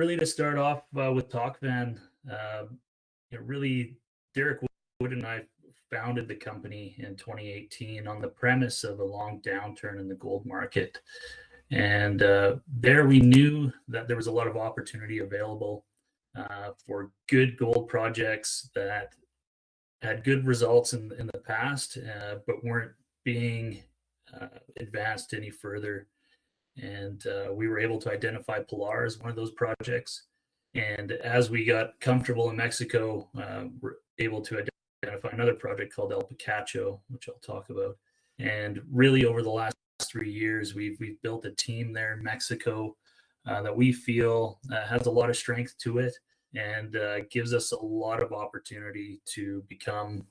really to start off with Tocvan, really Derek Wood and I founded the company in 2018 on the premise of a long downturn in the gold market. And there we knew that there was a lot of opportunity available for good gold projects that had good results in the past, but weren't being advanced any further. And we were able to identify Pilar as one of those projects. And as we got comfortable in Mexico, we're able to identify another project called El Picacho, which I'll talk about. And really over the last 3 years, we've built a team there in Mexico that we feel has a lot of strength to it and gives us a lot of opportunity to become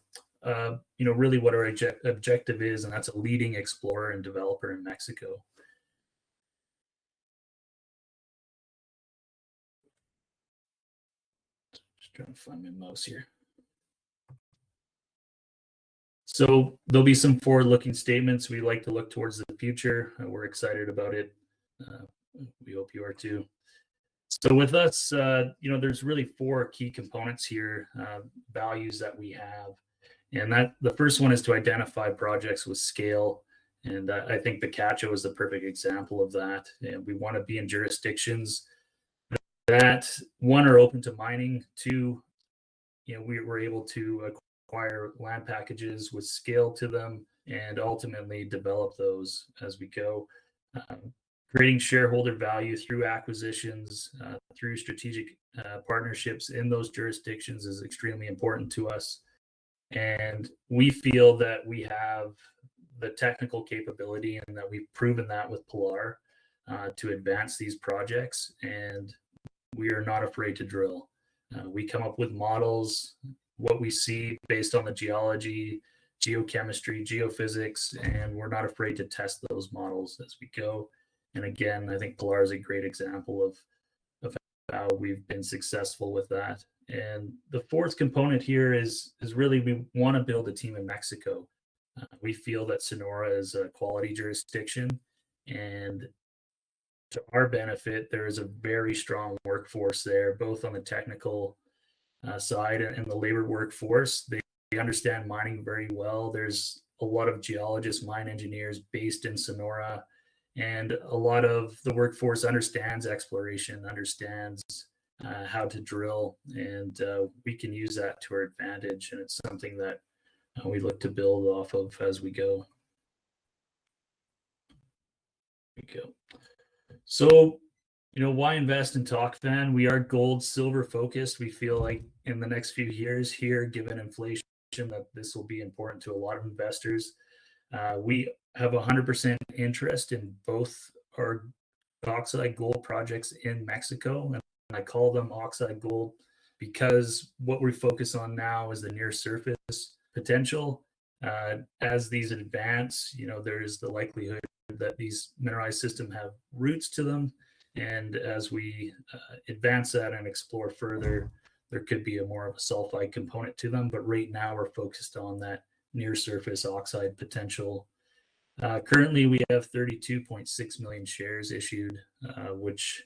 really what our objective is, and that's a leading explorer and developer in Mexico. Just trying to find my mouse here. So there'll be some forward-looking statements. We like to look towards the future. We're excited about it. We hope you are too. So with us, there's really 4 key components here, values that we have. And that the first one is to identify projects with scale. And I think Picacho is the perfect example of that. And we want to be in jurisdictions that, 1, are open to mining, 2, we were able to acquire land packages with scale to them and ultimately develop those as we go. Creating shareholder value through acquisitions, through strategic partnerships in those jurisdictions is extremely important to us. And we feel that we have the technical capability and that we've proven that with Pilar to advance these projects. And we are not afraid to drill. We come up with models, what we see based on the geology, geochemistry, geophysics, and we're not afraid to test those models as we go. And again, I think Pilar is a great example of how we've been successful with that. And the 4th component here is really we want to build a team in Mexico. We feel that Sonora is a quality jurisdiction, and to our benefit, there is a very strong workforce there, both on the technical side and the labor workforce. They understand mining very well. There's a lot of geologists, mine engineers based in Sonora, and a lot of the workforce understands exploration, understands how to drill, and we can use that to our advantage. And it's something that we look to build off of as we go. So, why invest in Tocvan? We are gold, silver focused. We feel like in the next few years here, given inflation, that this will be important to a lot of investors. We have 100% interest in both our Oxide gold projects in Mexico. And I call them Oxide gold because what we focus on now is the near surface potential. As these advance, there is the likelihood that these mineralized systems have roots to them. And as we advance that and explore further, there could be more of a sulfide component to them. But right now we're focused on that near surface oxide potential. Currently, we have 32.6 million shares issued, which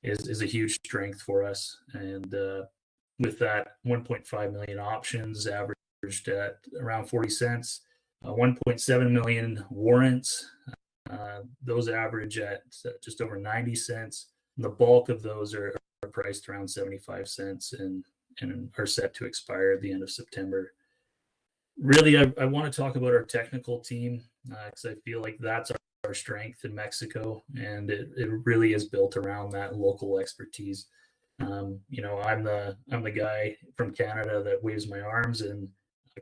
is a huge strength for us. And with that, 1.5 million options averaged at around 40 cents, 1.7 million warrants. Those average at just over 90 cents. And the bulk of those are priced around 75 cents and are set to expire at the end of September. Really, I want to talk about our technical team because I feel like that's our strength in Mexico, and it really is built around that local expertise. I'm the guy from Canada that waves my arms and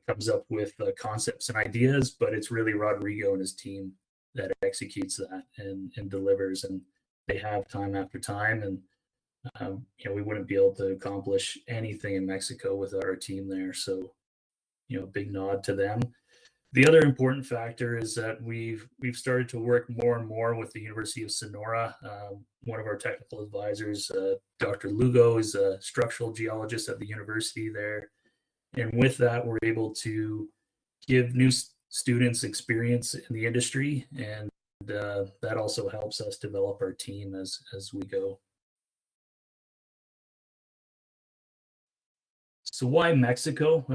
comes up with concepts and ideas, but it's really Rodrigo and his team that executes that and delivers, and they have time after time. And we wouldn't be able to accomplish anything in Mexico without our team there. So, big nod to them. The other important factor is that we've started to work more and more with the University of Sonora. One of our technical advisors, Dr. Lugo, is a structural geologist at the university there. And with that, we're able to give new students experience in the industry, and that also helps us develop our team as we go. So why Mexico?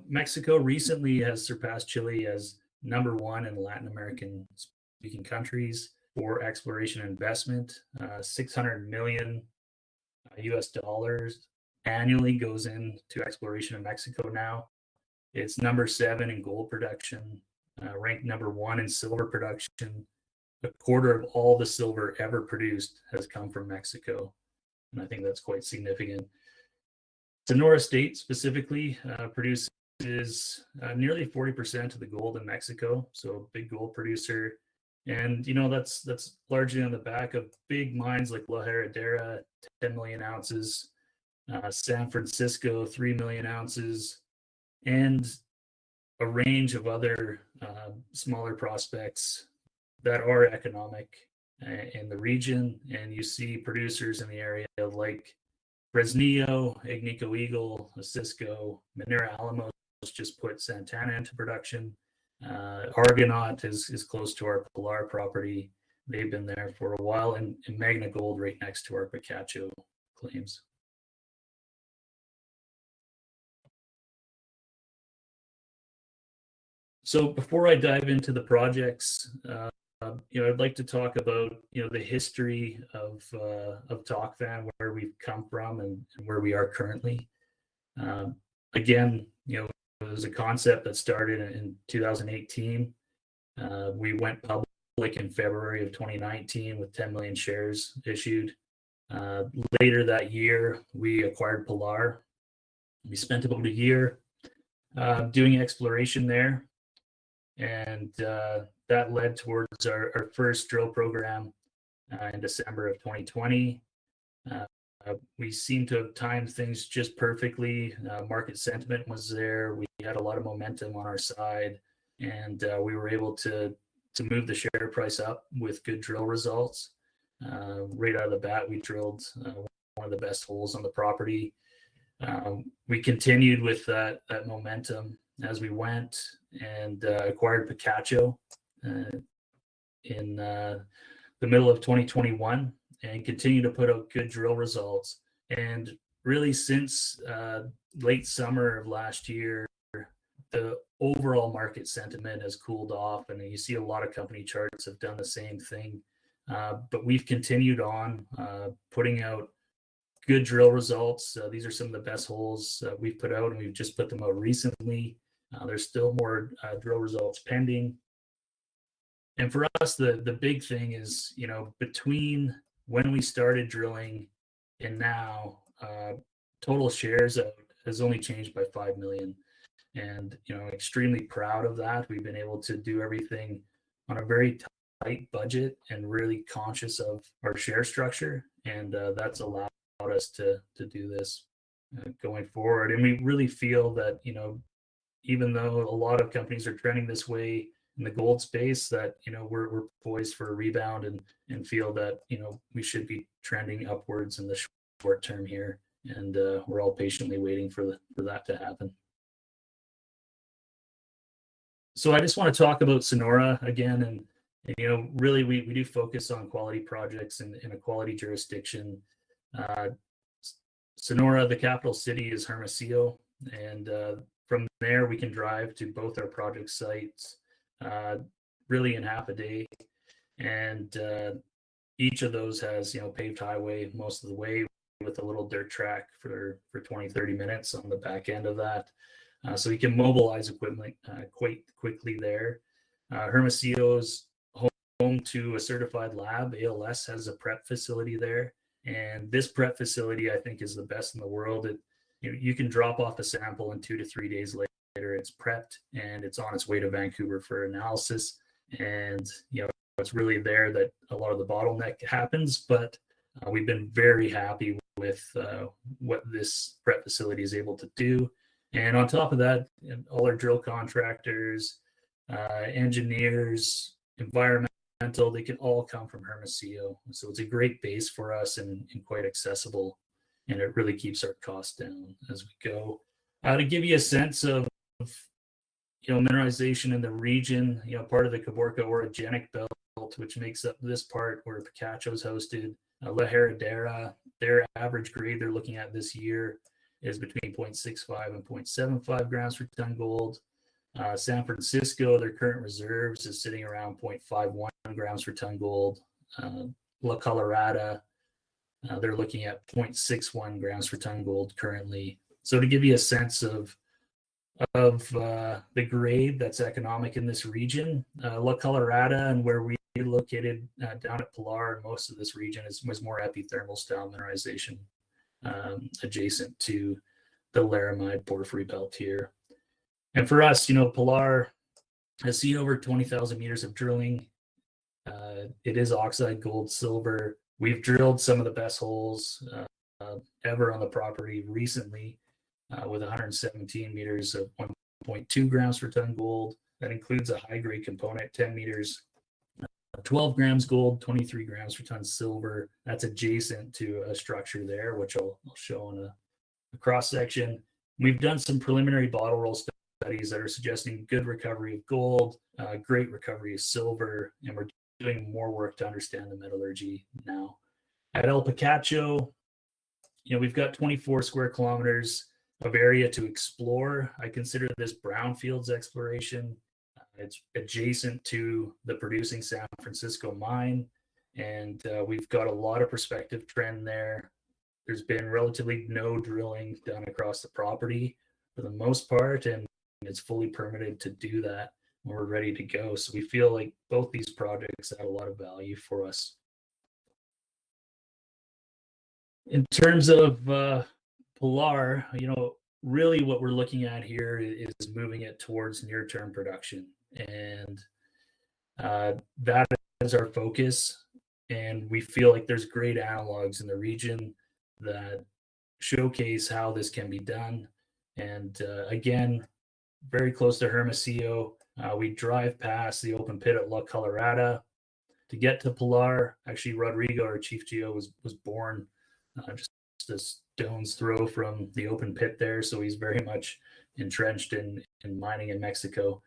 Mexico recently has surpassed Chile as number one in Latin American speaking countries for exploration investment. 600 million US dollars annually goes into exploration in Mexico now. It's number 7 in gold production, ranked number 1 in silver production. A quarter of all the silver ever produced has come from Mexico, and I think that's quite significant. Sonora State specifically produces nearly 40% of the gold in Mexico, so a big gold producer. And that's largely on the back of big mines like La Herradera, 10 million ounces, San Francisco, 3 million ounces, and a range of other smaller prospects that are economic in the region. And you see producers in the area like Fresnillo, Agnico Eagle, Cisco, Minera Alamos just put Santana into production. Argonaut is close to our Pilar property. They've been there for a while, and Magna Gold right next to our Picacho claims. So before I dive into the projects, I'd like to talk about the history of Tocvan, where we've come from and where we are currently. Again, it was a concept that started in 2018. We went public in February of 2019 with 10 million shares issued. Later that year, we acquired Pilar. We spent about a year doing exploration there, and that led towards our first drill program in December of 2020. We seemed to have timed things just perfectly. Market sentiment was there. We had a lot of momentum on our side, and we were able to move the share price up with good drill results. Right out of the bat, we drilled one of the best holes on the property. We continued with that momentum as we went and acquired Picacho in the middle of 2021 and continue to put out good drill results. And really since late summer of last year, the overall market sentiment has cooled off, and you see a lot of company charts have done the same thing. But we've continued on putting out good drill results. These are some of the best holes we've put out, and we've just put them out recently. There's still more drill results pending. And for us, the big thing is, between when we started drilling and now, total shares out has only changed by 5 million. And, extremely proud of that. We've been able to do everything on a very tight budget and really conscious of our share structure. And that's allowed us to do this going forward. And we really feel that, even though a lot of companies are trending this way in the gold space, that we're poised for a rebound and feel that we should be trending upwards in the short term here, and we're all patiently waiting for that to happen. So I just want to talk about Sonora again, and really we do focus on quality projects in a quality jurisdiction. Sonora, the capital city, is Hermosillo, and from there we can drive to both our project sites really in half a day, and each of those has paved highway most of the way with a little dirt track for 20-30 minutes on the back end of that, so you can mobilize equipment quite quickly there. Hermosillo is home to a certified lab. ALS has a prep facility there, and this prep facility I think is the best in the world. You can drop off a sample, and 2 to 3 days later it's prepped and it's on its way to Vancouver for analysis. And it's really there that a lot of the bottleneck happens, but we've been very happy with what this prep facility is able to do. And on top of that, all our drill contractors, engineers, environmental, they can all come from Hermosillo. So it's a great base for us and quite accessible, and it really keeps our costs down as we go. To give you a sense of mineralization in the region, part of the Caborca orogenic belt, which makes up this part where Picacho is hosted. La Herradera, their average grade they're looking at this year is between 0.65 and 0.75 grams per ton gold. San Francisco, their current reserves is sitting around 0.51 grams per ton gold. La Colorada, they're looking at 0.61 grams per ton gold currently. So to give you a sense of the grade that's economic in this region, La Colorada and where we located down at Pilar, and most of this region was more epithermal style mineralization adjacent to the Laramide porphyry belt here. And for us, Pilar has seen over 20,000 meters of drilling. It is oxide gold silver. We've drilled some of the best holes ever on the property recently with 117 meters of 1.2 grams per ton gold. That includes a high grade component, 10 meters, 12 grams gold, 23 grams per ton silver. That's adjacent to a structure there, which I'll show in a cross section. We've done some preliminary bottle roll studies that are suggesting good recovery of gold, great recovery of silver, and we're doing more work to understand the metallurgy now. At El Picacho, we've got 24 square kilometers of area to explore. I consider this brownfields exploration. It's adjacent to the producing San Francisco mine, and we've got a lot of prospective trend there. There's been relatively no drilling done across the property for the most part, and it's fully permitted to do that when we're ready to go. So we feel like both these projects add a lot of value for us. In terms of Pilar, really what we're looking at here is moving it towards near-term production. And that is our focus. And we feel like there's great analogs in the region that showcase how this can be done. And again, very close to Hermosillo, we drive past the open pit at La Colorada to get to Pilar. Actually, Rodrigo, our chief geo, was born just a stone's throw from the open pit there. So he's very much entrenched in mining in Mexico.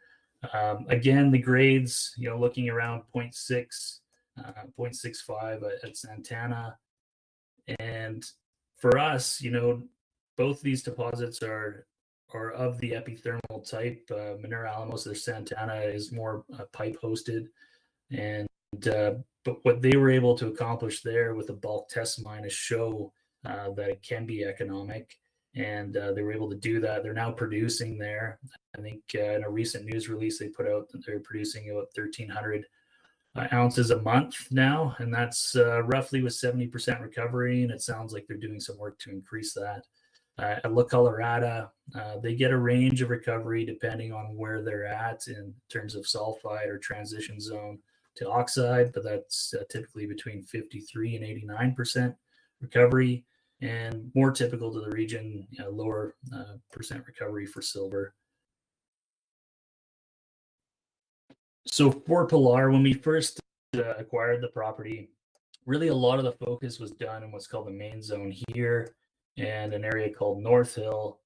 Again, the grades, looking around 0.6, 0.65 at Santana. And for us, both these deposits are of the epithermal type. Mineralamos, their Santana is more pipe hosted. And but what they were able to accomplish there with a bulk test mine is show that it can be economic, and they were able to do that. They're now producing there. I think in a recent news release they put out that they're producing about 1,300 ounces a month now, and that's roughly with 70% recovery, and it sounds like they're doing some work to increase that. At La Colorada, they get a range of recovery depending on where they're at in terms of sulfide or transition zone to oxide, but that's typically between 53 and 89% recovery, and more typical to the region, lower percent recovery for silver. So for Pilar, when we first acquired the property, really a lot of the focus was done in what's called the main zone here and an area called North Hill.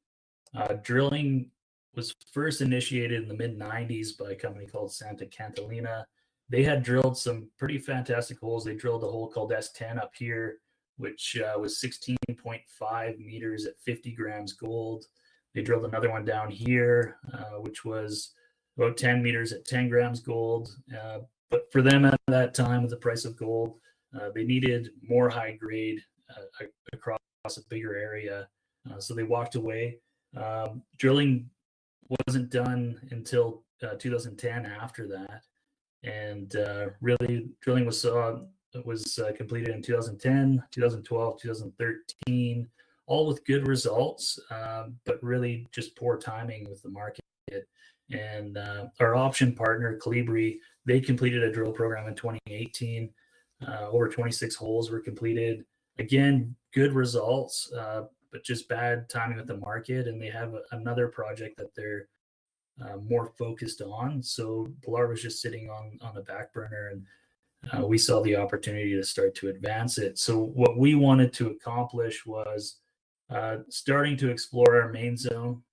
Drilling was first initiated in the mid-90s by a company called Santa Catalina. They had drilled some pretty fantastic holes. They drilled a hole called S10 up here, which was 16.5 meters at 50 grams gold. They drilled another one down here, which was about 10 meters at 10 grams gold. But for them at that time, with the price of gold, they needed more high grade across a bigger area. So they walked away. Drilling wasn't done until 2010 after that. And really, drilling was completed in 2010, 2012, 2013, all with good results, but really just poor timing with the market. And our option partner, Colibri, they completed a drill program in 2018. Over 26 holes were completed. Again, good results, but just bad timing with the market. And they have another project that they're more focused on. So Pilar was just sitting on the back burner, and we saw the opportunity to start to advance it. So what we wanted to accomplish was starting to explore our main zone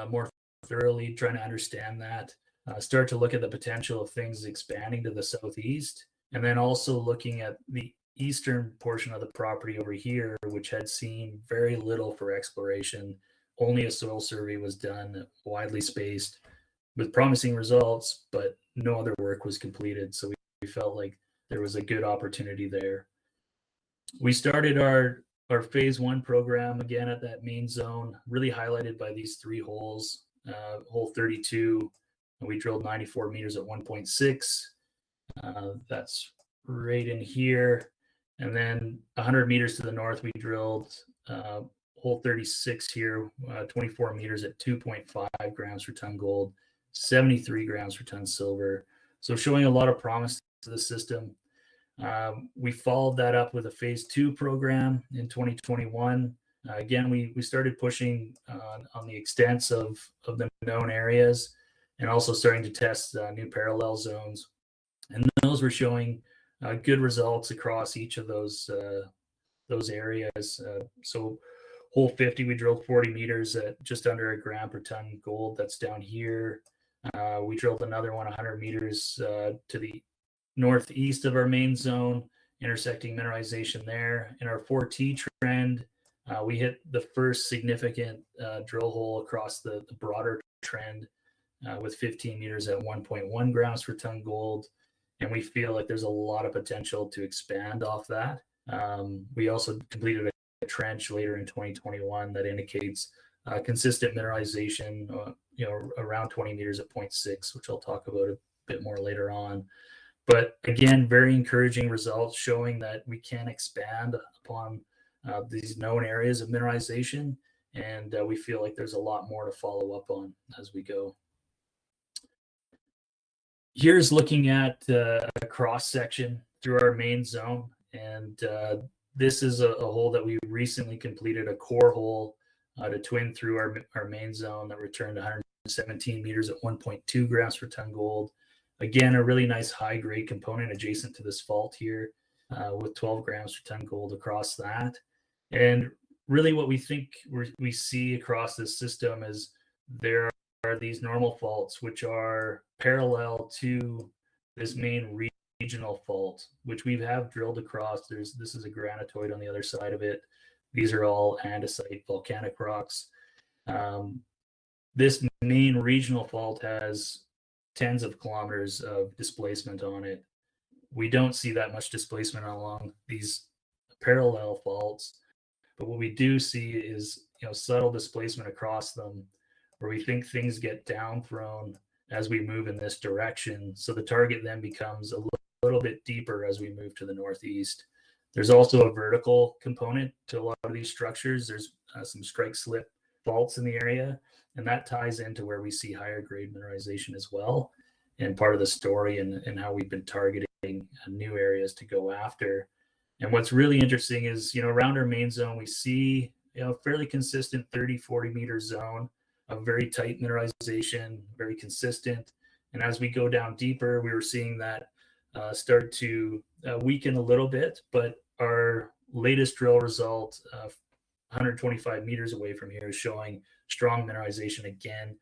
more thoroughly, trying to understand that, start to look at the potential of things expanding to the southeast, and then also looking at the eastern portion of the property over here, which had seen very little for exploration. Only a soil survey was done, widely spaced, with promising results, but no other work was completed. So we felt like there was a good opportunity there. We started our phase one program again at that main zone, really highlighted by these three holes. Hole 32, we drilled 94 meters at 1.6. That's right in here. And then 100 meters to the north, we drilled hole 36 here, 24 meters at 2.5 grams per ton gold, 73 grams per ton silver. So showing a lot of promise to the system. We followed that up with a phase two program in 2021. Again, we started pushing on the extents of the known areas and also starting to test new parallel zones. And those were showing good results across each of those areas. So hole 50, we drilled 40 meters at just under a gram per ton gold. That's down here. We drilled another one 100 meters to the northeast of our main zone, intersecting mineralization there. In our 4T trend, we hit the first significant drill hole across the broader trend with 15 meters at 1.1 grams per ton gold. And we feel like there's a lot of potential to expand off that. We also completed a trench later in 2021 that indicates consistent mineralization, around 20 meters at 0.6, which I'll talk about a bit more later on. But again, very encouraging results showing that we can expand upon these known areas of mineralization, and we feel like there's a lot more to follow up on as we go. Here's looking at a cross section through our main zone, and this is a hole that we recently completed, a core hole to twin through our main zone that returned 117 meters at 1.2 grams per ton gold. Again, a really nice high grade component adjacent to this fault here with 12 grams per ton gold across that. And really what we think we see across this system is there are these normal faults which are parallel to this main regional fault, which we have drilled across. This is a granitoid on the other side of it. These are all andesite volcanic rocks. This main regional fault has tens of kilometers of displacement on it. We don't see that much displacement along these parallel faults, but what we do see is subtle displacement across them, where we think things get down thrown as we move in this direction. So the target then becomes a little bit deeper as we move to the northeast. There's also a vertical component to a lot of these structures. There's some strike slip faults in the area, and that ties into where we see higher grade mineralization as well, and part of the story and how we've been targeting new areas to go after. And what's really interesting is, around our main zone, we see a fairly consistent 30-40 meter zone of very tight mineralization, very consistent. And as we go down deeper, we were seeing that start to weaken a little bit, but our latest drill result 125 meters away from here is showing strong mineralization again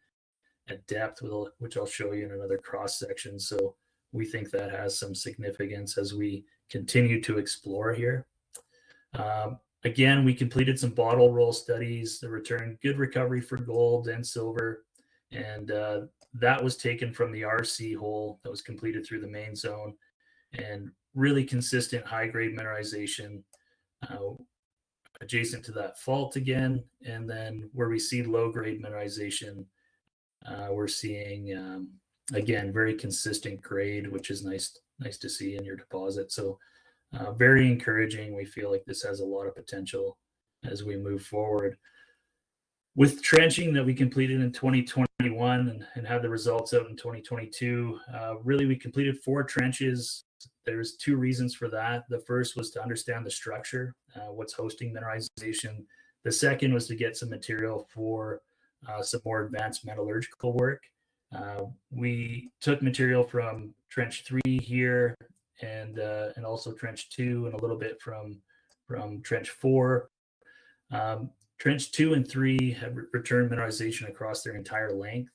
at depth, which I'll show you in another cross section. So we think that has some significance as we continue to explore here. Again, we completed some bottle roll studies that returned good recovery for gold and silver, and that was taken from the RC hole that was completed through the main zone, and really consistent high-grade mineralization adjacent to that fault again. And then where we see low-grade mineralization, we're seeing, again, very consistent grade, which is nice to see in your deposit. So very encouraging. We feel like this has a lot of potential as we move forward. With trenching that we completed in 2021 and had the results out in 2022, really we completed 4 trenches. There's 2 reasons for that. The first was to understand the structure, what's hosting mineralization. The second was to get some material for some more advanced metallurgical work. We took material from trench 3 here and also trench 2 and a little bit from trench 4. Trench 2 and 3 have returned mineralization across their entire length.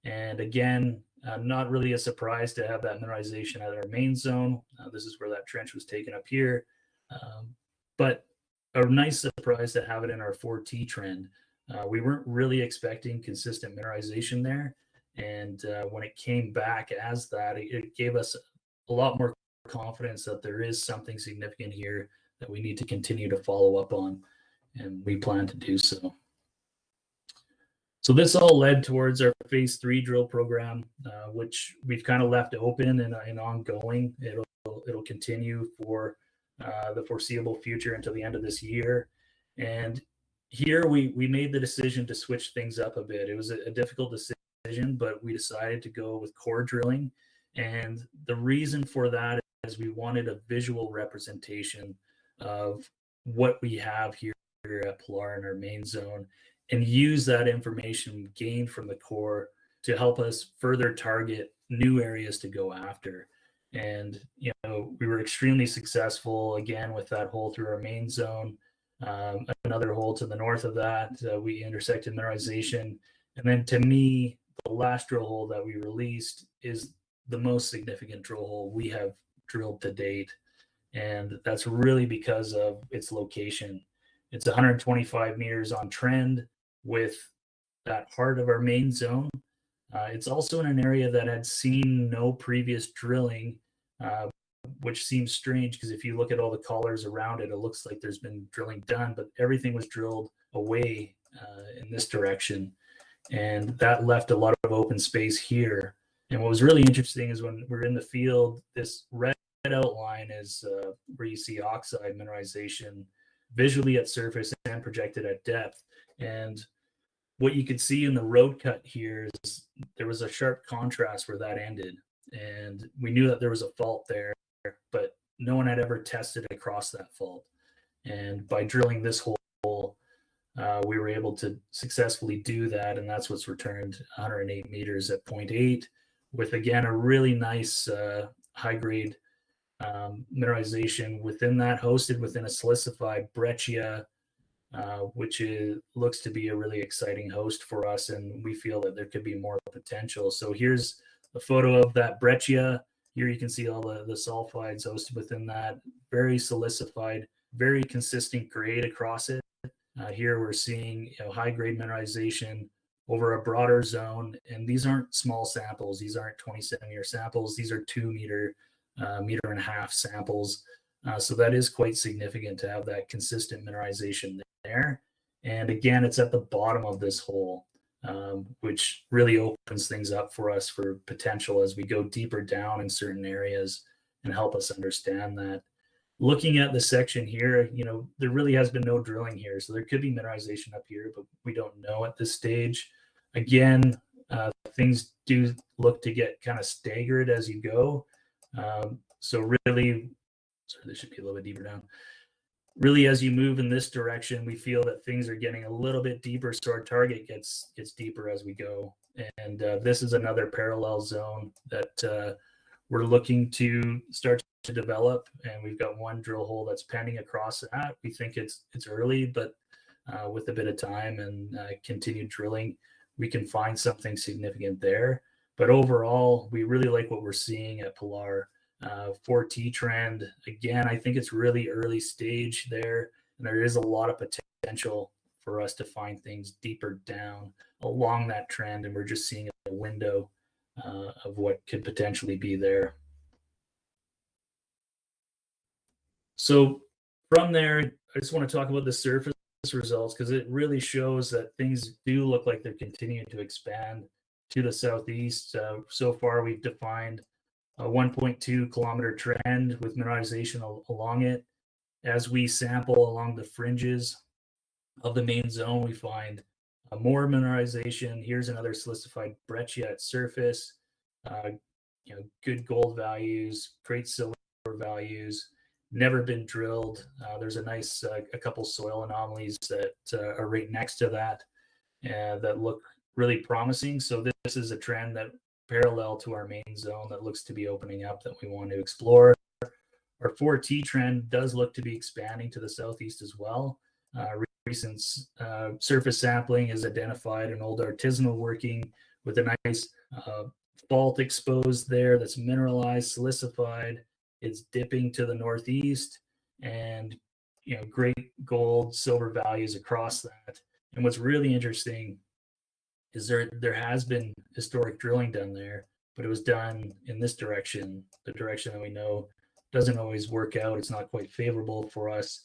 And again, not really a surprise to have that mineralization at our main zone. This is where that trench was taken up here. But a nice surprise to have it in our 4T trend. We weren't really expecting consistent mineralization there. And when it came back as that, it gave us a lot more confidence that there is something significant here that we need to continue to follow up on. And we plan to do so. So this all led towards our phase 3 drill program, which we've kind of left open and ongoing. It'll continue for the foreseeable future until the end of this year. And here we made the decision to switch things up a bit. It was a difficult decision, but we decided to go with core drilling. And the reason for that is we wanted a visual representation of what we have here at Pilar in our main zone, and use that information gained from the core to help us further target new areas to go after. And, we were extremely successful again with that hole through our main zone. Another hole to the north of that, we intersected mineralization. And then to me, the last drill hole that we released is the most significant drill hole we have drilled to date. And that's really because of its location. It's 125 meters on trend with that heart of our main zone. It's also in an area that had seen no previous drilling, which seems strange because if you look at all the collars around it, it looks like there's been drilling done, but everything was drilled away in this direction. And that left a lot of open space here. And what was really interesting is when we're in the field, this red outline is where you see oxide mineralization visually at surface and projected at depth. And what you could see in the road cut here is there was a sharp contrast where that ended. And we knew that there was a fault there, but no one had ever tested across that fault. And by drilling this hole, we were able to successfully do that. And that's what's returned 108 meters at 0.8 with, again, a really nice high-grade mineralization within that, hosted within a silicified breccia, which looks to be a really exciting host for us, and we feel that there could be more potential. So here's a photo of that breccia. Here you can see all the sulfides hosted within that, very silicified, very consistent grade across it. Here we're seeing high-grade mineralization over a broader zone, and these aren't small samples. These aren't 20-centimeter samples. These are 2 meter, meter and a half samples. So that is quite significant to have that consistent mineralization there. And again, it's at the bottom of this hole, which really opens things up for us for potential as we go deeper down in certain areas and help us understand that. Looking at the section here, there really has been no drilling here. So there could be mineralization up here, but we don't know at this stage. Again, things do look to get kind of staggered as you go. So really, sorry, this should be a little bit deeper down. Really, as you move in this direction, we feel that things are getting a little bit deeper, so our target gets deeper as we go. And this is another parallel zone that we're looking to start to develop, and we've got one drill hole that's pending across that. We think it's early, but with a bit of time and continued drilling, we can find something significant there. But overall, we really like what we're seeing at Pilar. 4T trend, again, I think it's really early stage there, and there is a lot of potential for us to find things deeper down along that trend, and we're just seeing a window of what could potentially be there. So from there, I just want to talk about the surface results because it really shows that things do look like they're continuing to expand to the southeast. So far, we've defined a 1.2 kilometer trend with mineralization along it. As we sample along the fringes of the main zone, we find more mineralization. Here's another silicified breccia at surface. Good gold values, great silver values. Never been drilled. There's a couple soil anomalies that are right next to that that look really promising. So this is a trend that parallel to our main zone that looks to be opening up that we want to explore. Our 4T trend does look to be expanding to the southeast as well. Recent surface sampling has identified an old artisanal working with a nice fault exposed there that's mineralized, silicified. It's dipping to the northeast, and great gold, silver values across that. And what's really interesting is there has been historic drilling done there, but it was done in this direction, the direction that we know doesn't always work out. It's not quite favorable for us.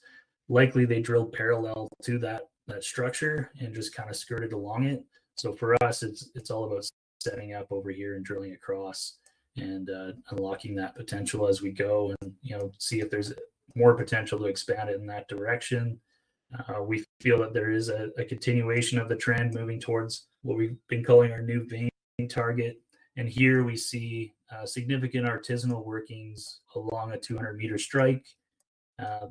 Likely they drilled parallel to that structure and just kind of skirted along it. So for us, it's all about setting up over here and drilling across and unlocking that potential as we go, and see if there's more potential to expand it in that direction. We feel that there is a continuation of the trend moving towards what we've been calling our new vein target. And here we see significant artisanal workings along a 200-meter strike.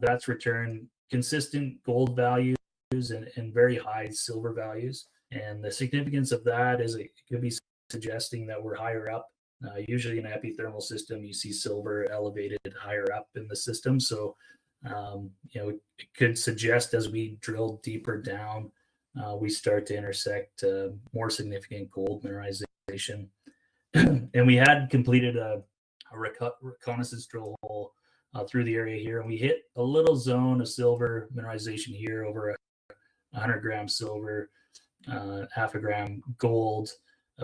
That's returned consistent gold values and very high silver values. And the significance of that is it could be suggesting that we're higher up. Usually in an epithermal system, you see silver elevated higher up in the system. So, it could suggest as we drill deeper down, we start to intersect more significant gold mineralization. And we had completed a reconnaissance drill hole through the area here, and we hit a little zone of silver mineralization here over 100 grams silver, half a gram gold.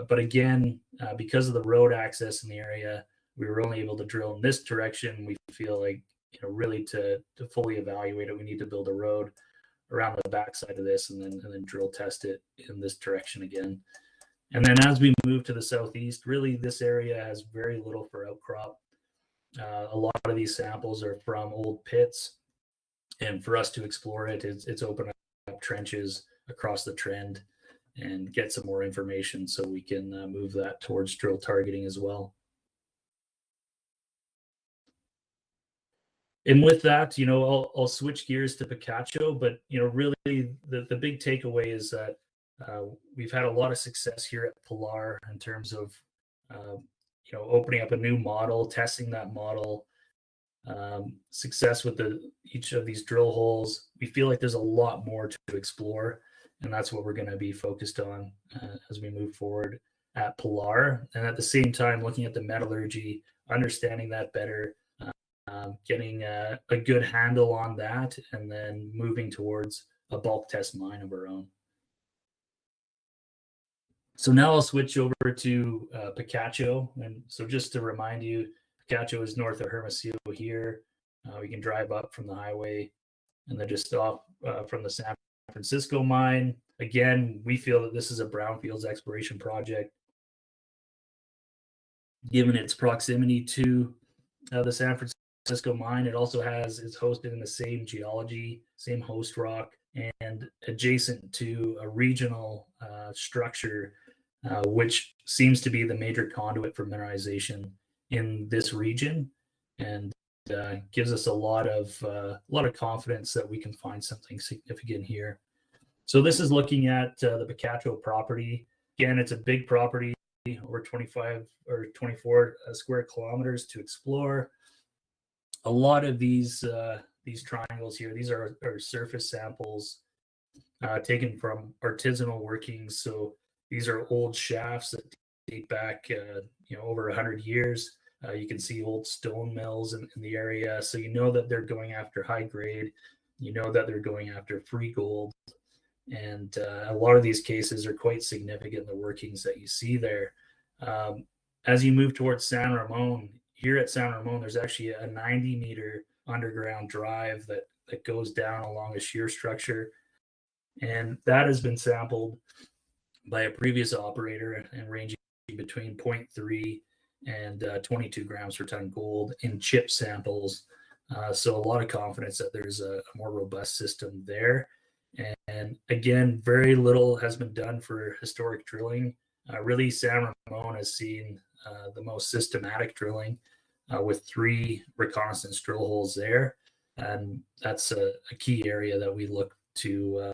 But again, because of the road access in the area, we were only able to drill in this direction. We feel like, really to fully evaluate it, we need to build a road around the backside of this and then drill test it in this direction again. And then as we move to the southeast, really this area has very little for outcrop. A lot of these samples are from old pits, and for us to explore it, it's open up trenches across the trend and get some more information so we can move that towards drill targeting as well. And with that, I'll switch gears to Picacho, but really the big takeaway is that we've had a lot of success here at Pilar in terms of opening up a new model, testing that model, success with each of these drill holes. We feel like there's a lot more to explore, and that's what we're going to be focused on as we move forward at Pilar. And at the same time, looking at the metallurgy, understanding that better, getting a good handle on that, and then moving towards a bulk test mine of our own. So now I'll switch over to Picacho. And so just to remind you, Picacho is north of Hermosillo here. We can drive up from the highway and then just off from the San Francisco mine. Again, we feel that this is a brownfields exploration project, given its proximity to the San Francisco mine. It also is hosted in the same geology, same host rock, and adjacent to a regional structure, which seems to be the major conduit for mineralization in this region, and gives us a lot of confidence that we can find something significant here. So this is looking at the Picacho property. Again, it's a big property, over 25 or 24 square kilometers to explore. A lot of these triangles here, these are surface samples taken from artisanal workings. So these are old shafts that date back over 100 years. You can see old stone mills in the area. So that they're going after high grade. That they're going after free gold. And a lot of these cases are quite significant, the workings that you see there. As you move towards San Ramon, here at San Ramon, there's actually a 90-meter underground drive that goes down along a shear structure. And that has been sampled by a previous operator and ranging between 0.3 and 22 grams per ton gold in chip samples. So a lot of confidence that there's a more robust system there. And again, very little has been done for historic drilling. Really, San Ramon has seen the most systematic drilling with 3 reconnaissance drill holes there. And that's a key area that we look to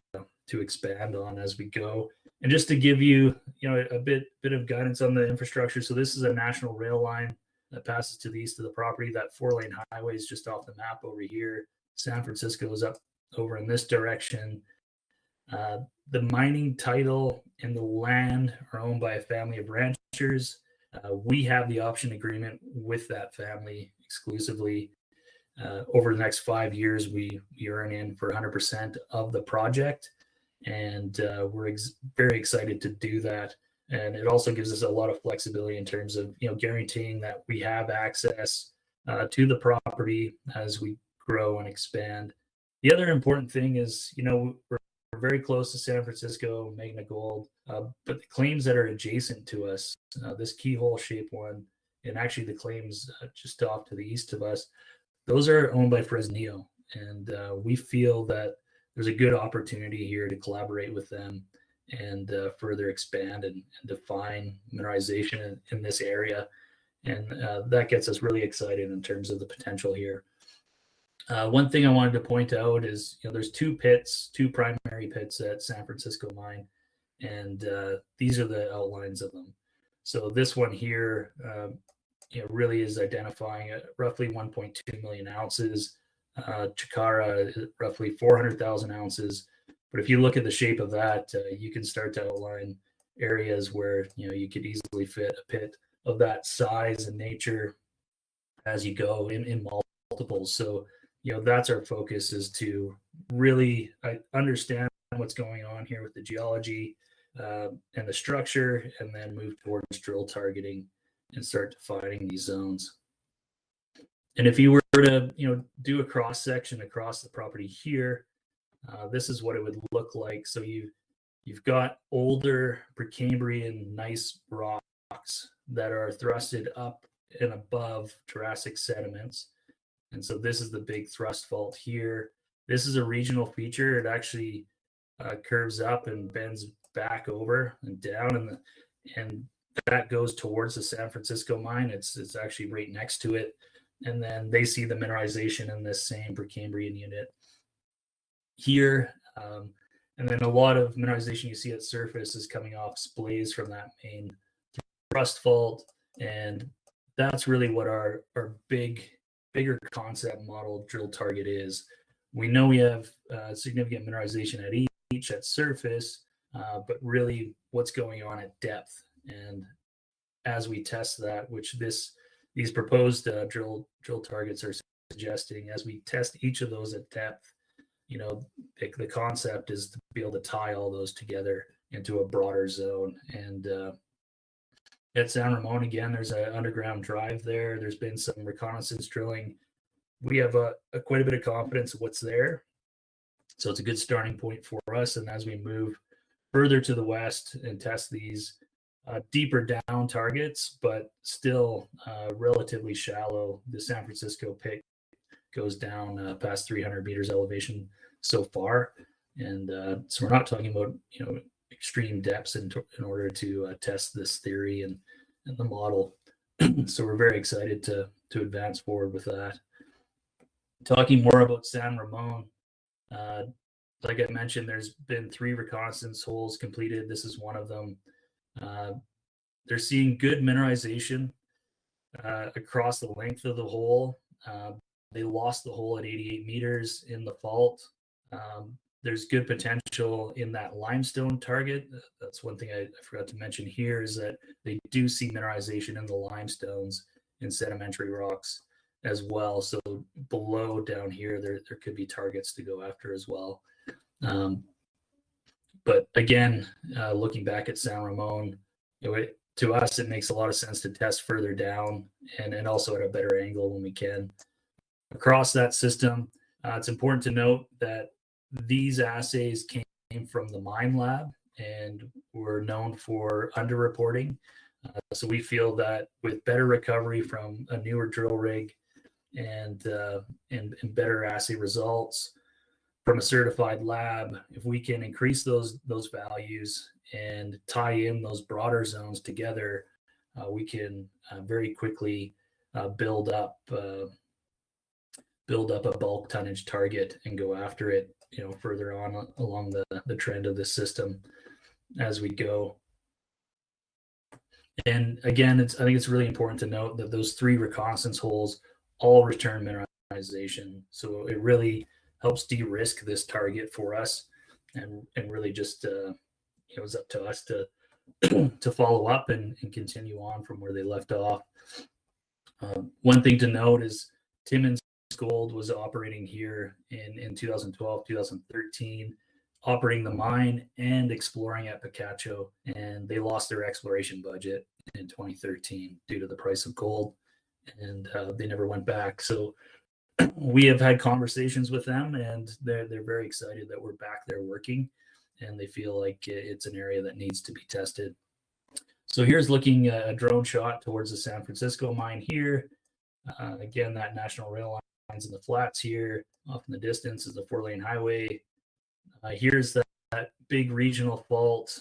expand on as we go. And just to give you, a bit of guidance on the infrastructure. So this is a national rail line that passes to the east of the property. That 4-lane highway is just off the map over here. San Francisco is up over in this direction. The mining title and the land are owned by a family of ranchers. We have the option agreement with that family exclusively. over the next 5 years, we earn in for 100% of the project, and we're very excited to do that. And it also gives us a lot of flexibility in terms of guaranteeing that we have access to the property as we grow and expand. The other important thing is, we're very close to San Francisco, Magna Gold, but the claims that are adjacent to us, this keyhole shaped one, and actually the claims just off to the east of us, those are owned by Fresnillo, and we feel that there's a good opportunity here to collaborate with them and further expand and define mineralization in this area. And that gets us really excited in terms of the potential here. One thing I wanted to point out is, there's two primary pits at San Francisco Mine, and these are the outlines of them. So this one here, really is identifying roughly 1.2 million ounces. Chikara, roughly 400,000 ounces. But if you look at the shape of that, you can start to outline areas where you could easily fit a pit of that size and nature as you go in multiples. So that's our focus, is to really understand what's going on here with the geology and the structure, and then move towards drill targeting and start defining these zones. And if you were to do a cross section across the property here, this is what it would look like. So you've got older Precambrian gneiss rocks that are thrusted up and above Jurassic sediments. And so this is the big thrust fault here. This is a regional feature. It actually curves up and bends back over and down, and that goes towards the San Francisco mine. It's actually right next to it. And then they see the mineralization in this same Precambrian unit here. And then a lot of mineralization you see at surface is coming off splays from that main thrust fault. And that's really what our bigger concept model drill target is. We know we have significant mineralization at each at surface, but really what's going on at depth. And as we test that, which these proposed drill targets are suggesting, as we test each of those at depth, the concept is to be able to tie all those together into a broader zone. And at San Ramon, again, there's an underground drive there. There's been some reconnaissance drilling. We have quite a bit of confidence of what's there. So it's a good starting point for us. And as we move further to the west and test these deeper down targets, but still relatively shallow, the San Francisco pit goes down past 300 meters elevation so far. And so we're not talking about, extreme depths in order to test this theory and the model. So we're very excited to advance forward with that. Talking more about San Ramon, like I mentioned, there's been 3 reconnaissance holes completed. This is one of them. They're seeing good mineralization across the length of the hole. They lost the hole at 88 meters in the fault. There's good potential in that limestone target. That's one thing I forgot to mention here, is that they do see mineralization in the limestones and sedimentary rocks as well. So below down here, there could be targets to go after as well. But again, looking back at San Ramon, to us, it makes a lot of sense to test further down and also at a better angle when we can. Across that system, it's important to note that these assays came from the mine lab and were known for underreporting. So we feel that with better recovery from a newer drill rig and better assay results from a certified lab, if we can increase those values and tie in those broader zones together, we can very quickly build up a bulk tonnage target and go after it, further on along the trend of the system as we go. And again, I think it's really important to note that those 3 reconnaissance holes all return mineralization. So it really helps de-risk this target for us, and really just it's up to us to follow up and continue on from where they left off. One thing to note is Timmins Gold was operating here in 2012, 2013, operating the mine and exploring at Picacho, and they lost their exploration budget in 2013 due to the price of gold, and they never went back. So we have had conversations with them, and they're very excited that we're back there working, and they feel like it's an area that needs to be tested. So here's looking at a drone shot towards the San Francisco mine here. Again, that national rail lines in the flats here. Off in the distance is the 4-lane highway. Here's that big regional fault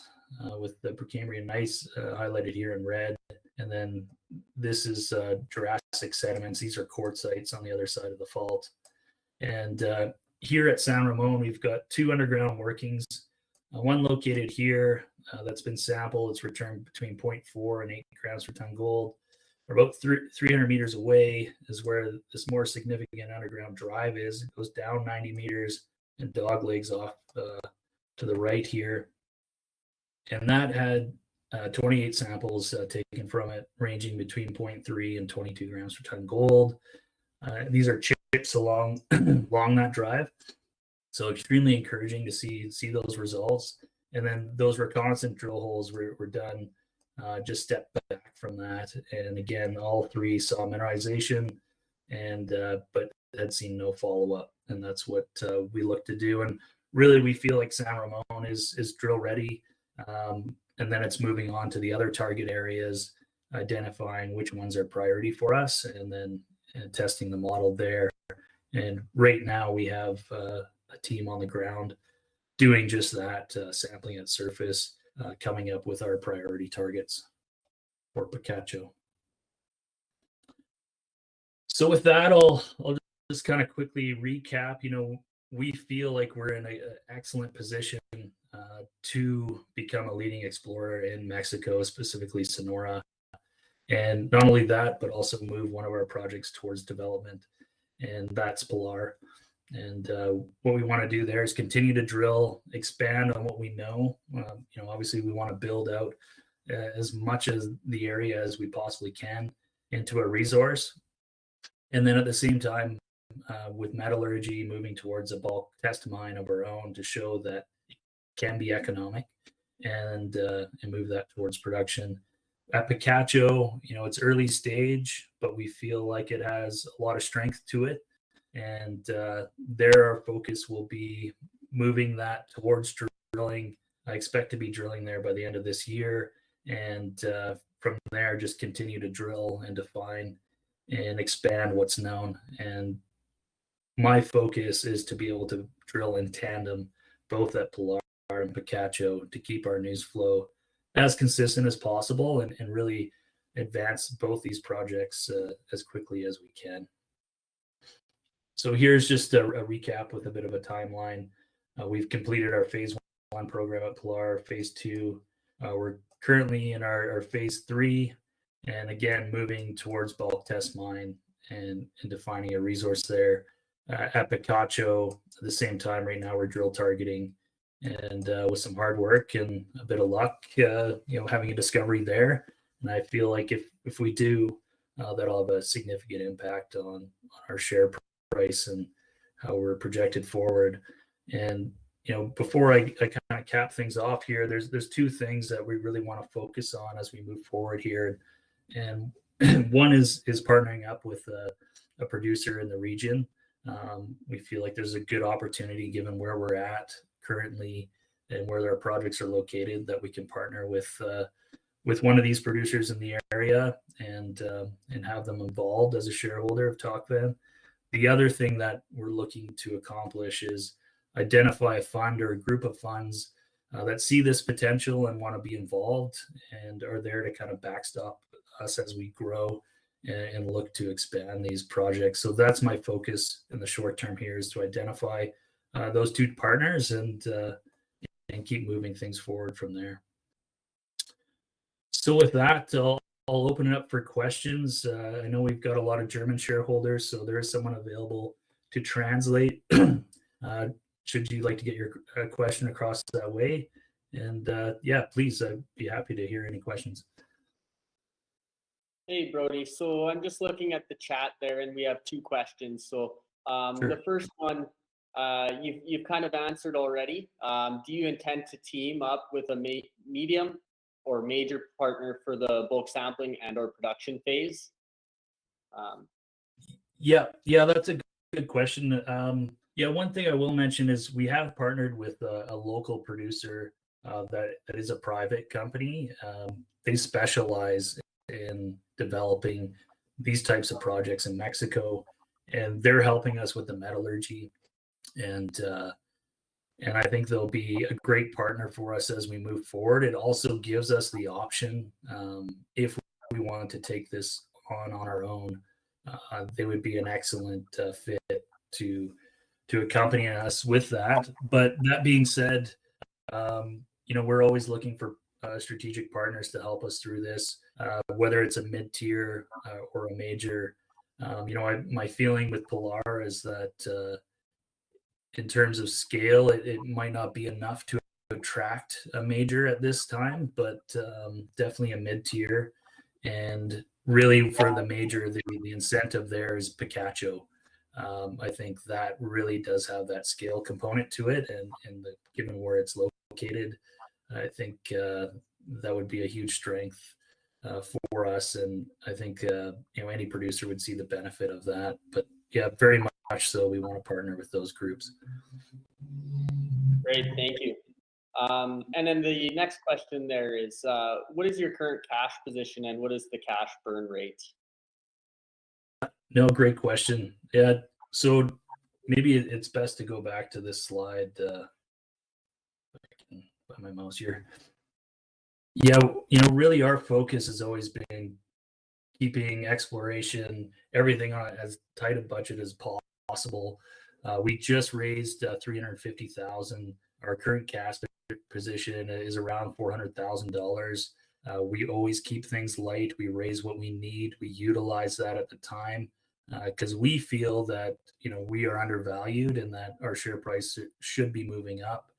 with the Precambrian gneiss highlighted here in red. And then this is Jurassic sediments. These are quartzites on the other side of the fault. And here at San Ramon, we've got 2 underground workings. One located here that's been sampled. It's returned between 0.4 and 8 grams per ton gold. About 300 meters away is where this more significant underground drive is. It goes down 90 meters and dog legs off to the right here. And that had 28 samples taken from it, ranging between 0.3 and 22 grams per ton gold. These are chips along that drive. So extremely encouraging to see those results. And then those reconnaissance drill holes were done just step back from that. And again, all 3 saw mineralization, and but had seen no follow-up. And that's what we look to do. And really, we feel like San Ramon is drill ready. And then it's moving on to the other target areas, identifying which ones are priority for us, and then testing the model there. And right now we have a team on the ground doing just that, sampling at surface, coming up with our priority targets for Picacho. So with that, I'll just kind of quickly recap. We feel like we're in an excellent position to become a leading explorer in Mexico, specifically Sonora. And not only that, but also move one of our projects towards development, and that's Pilar. And what we want to do there is continue to drill, expand on what we know. Obviously, we want to build out as much as the area as we possibly can into a resource. And then at the same time, with metallurgy, moving towards a bulk test mine of our own to show that it can be economic, and move that towards production. At Picacho, it's early stage, but we feel like it has a lot of strength to it. And there our focus will be moving that towards drilling. I expect to be drilling there by the end of this year. And from there, just continue to drill and define and expand what's known. And my focus is to be able to drill in tandem, both at Pilar and Picacho, to keep our news flow as consistent as possible and really advance both these projects as quickly as we can. So here's just a recap with a bit of a timeline. We've completed our phase 1 program at Pilar. Phase 2, we're currently in our phase 3, and again, moving towards bulk test mine and defining a resource there. At Picacho, at the same time, right now we're drill targeting, and with some hard work and a bit of luck, having a discovery there. And I feel like if we do, that'll have a significant impact on our share price and how we're projected forward. And before I kind of cap things off here, there's 2 things that we really want to focus on as we move forward here. And one is partnering up with a producer in the region. We feel like there's a good opportunity, given where we're at currently and where our projects are located, that we can partner with one of these producers in the area and have them involved as a shareholder of Tocvan. The other thing that we're looking to accomplish is identify a fund or a group of funds that see this potential and want to be involved and are there to kind of backstop us as we grow and look to expand these projects. So that's my focus in the short term here, is to identify those 2 partners and keep moving things forward from there. So with that, I'll open it up for questions. I know we've got a lot of German shareholders, so there is someone available to translate. Should you like to get your question across that way? And please, I'd be happy to hear any questions. Hey, Brody. So I'm just looking at the chat there, and we have two questions. So Sure. the first one, you've kind of answered already. Do you intend to team up with a medium or major partner for the bulk sampling and or production phase? Um, Yeah, that's a good question. Yeah, one thing I will mention is we have partnered with a local producer that is a private company. They specialize in developing these types of projects in Mexico, and they're helping us with the metallurgy. And I think they'll be a great partner for us as we move forward. It also gives us the option, if we wanted to take this on our own, they would be an excellent fit to accompany us with that. But that being said, we're always looking for strategic partners to help us through this, whether it's a mid-tier or a major. My feeling with Pilar is that in terms of scale, it might not be enough to attract a major at this time, but definitely a mid-tier. And really, for the major, the incentive there is Picacho. I think that really does have that scale component to it, and given where it's located, I think that would be a huge strength for us. And I think any producer would see the benefit of that. But yeah, very much so. We want to partner with those groups. Great, thank you. And then the next question there is, what is your current cash position and what is the cash burn rate? No, great question. Yeah, so maybe it's best to go back to this slide. I can put my mouse here. Yeah, really our focus has always been keeping exploration, everything on as tight a budget as possible. We just raised 350,000. Our current cash position is around $400,000. We always keep things light. We raise what we need. We utilize that at the time because we feel that we are undervalued and that our share price should be moving up.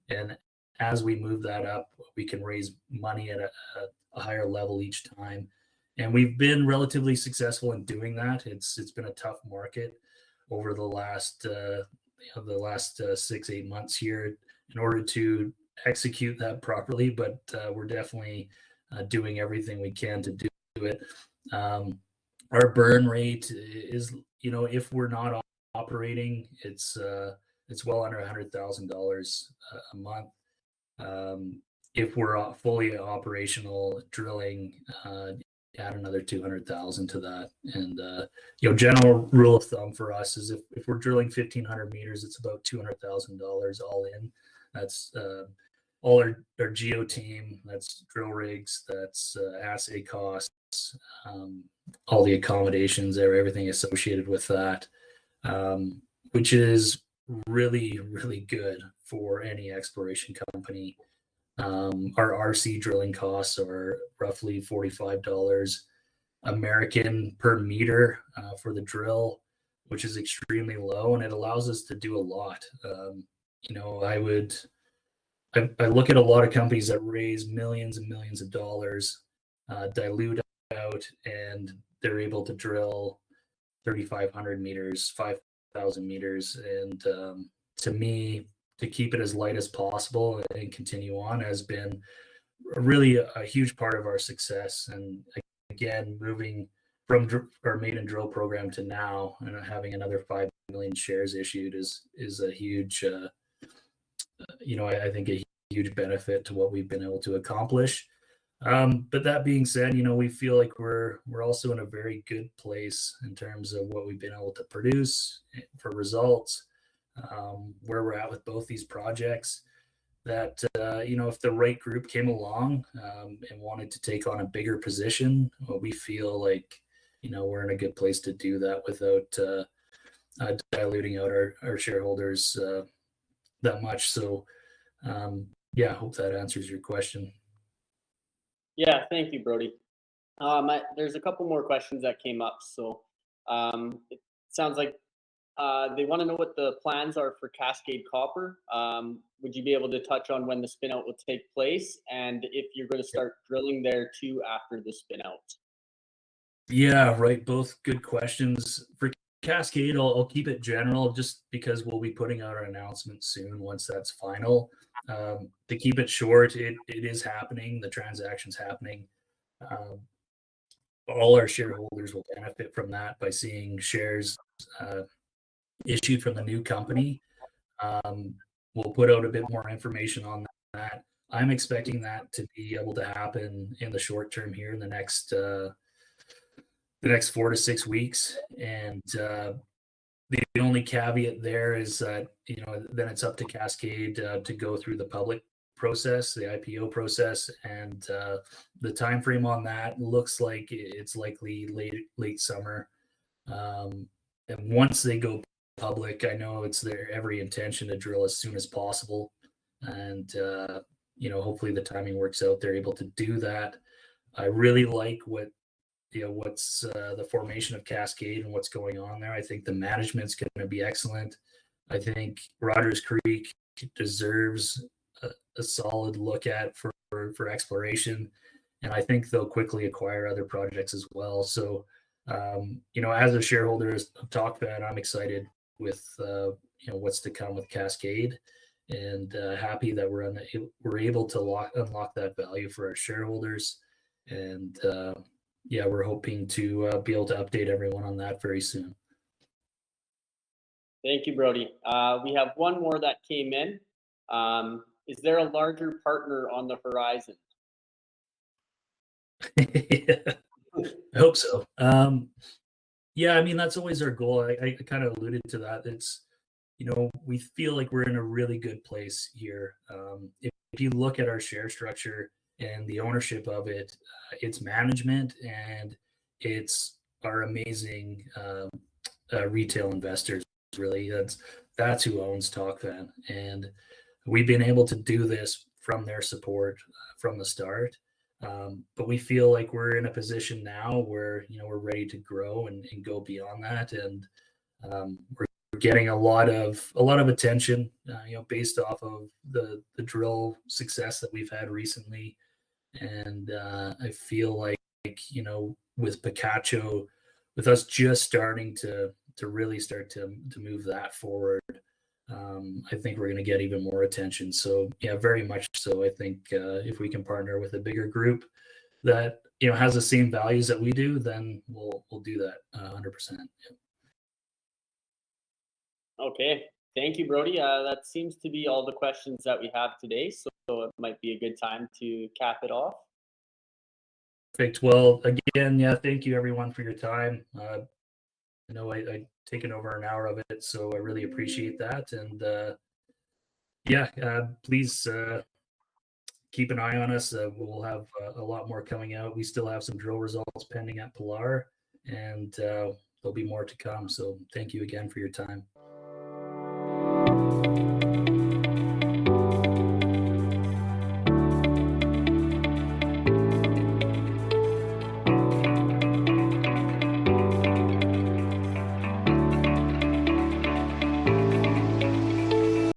And as we move that up, we can raise money at a higher level each time. And we've been relatively successful in doing that. It's been a tough market over the last 6-8 months here in order to execute that properly. But we're definitely doing everything we can to do it. Our burn rate is, if we're not operating, it's well under $100,000 a month. If we're fully operational, drilling, add another 200,000 to that. And general rule of thumb for us is if we're drilling 1,500 meters, it's about $200,000 all in. That's all our geo team, that's drill rigs, that's assay costs, all the accommodations there, everything associated with that, which is really, really good for any exploration company. Our RC drilling costs are roughly $45 American per meter for the drill, which is extremely low, and it allows us to do a lot. I look at a lot of companies that raise millions and millions of dollars, dilute out, and they're able to drill 3,500 meters, 5,000 meters, and to me, to keep it as light as possible and continue on has been really a huge part of our success. And again, moving from our maiden drill program to now and having another 5 million shares issued is a huge, I think a huge benefit to what we've been able to accomplish. But that being said, we feel like we're also in a very good place in terms of what we've been able to produce for results, where we're at with both these projects. That if the right group came along and wanted to take on a bigger position, we feel like we're in a good place to do that without diluting out our shareholders that much. So I hope that answers your question. Yeah, thank you, Brody. There's a couple more questions that came up. So it sounds like they want to know what the plans are for Cascade Copper. Would you be able to touch on when the spinout will take place and if you're going to start drilling there too after the spinout? Yeah, right. Both good questions. For Cascade, I'll keep it general just because we'll be putting out our announcement soon once that's final. To keep it short, it is happening. The transaction's happening. Um, all our shareholders will benefit from that by seeing shares issued from the new company. Um, we'll put out a bit more information on that. I'm expecting that to be able to happen in the short term here in the next 4 to 6 weeks. And the only caveat there is that then it's up to Cascade to go through the public process, the IPO process, and the time frame on that looks like it's likely late summer. And once they go public, I know it's their every intention to drill as soon as possible, and hopefully the timing works out. They're able to do that. I really like what's the formation of Cascade and what's going on there. I think the management's going to be excellent. I think Rogers Creek deserves a solid look at for exploration, and I think they'll quickly acquire other projects as well. So, as a shareholder of Tocvan, I'm excited with what's to come with Cascade, and happy that we're able to unlock that value for our shareholders. And yeah, we're hoping to be able to update everyone on that very soon. Thank you, Brody. We have one more that came in. Is there a larger partner on the horizon? Yeah, I hope so. Yeah, I mean, that's always our goal. I kind of alluded to that. It's, we feel like we're in a really good place here. If you look at our share structure and the ownership of it, it's management and it's our amazing retail investors. Really, that's who owns Tocvan, and we've been able to do this from their support from the start. But we feel like we're in a position now where we're ready to grow and go beyond that, and we're getting a lot of attention, based off of the drill success that we've had recently, and I feel like with Picacho, with us just starting to really start to move that forward. I think we're going to get even more attention. So yeah, very much so. I think if we can partner with a bigger group that has the same values that we do, then we'll do that 100%. Yeah. Okay, thank you, Brody. That seems to be all the questions that we have today, so it might be a good time to cap it off. Perfect. Well, again, yeah, thank you everyone for your time. I know I taken over an hour of it, so I really appreciate that. And yeah, please keep an eye on us. We'll have a lot more coming out. We still have some drill results pending at Pilar, and there'll be more to come. So thank you again for your time.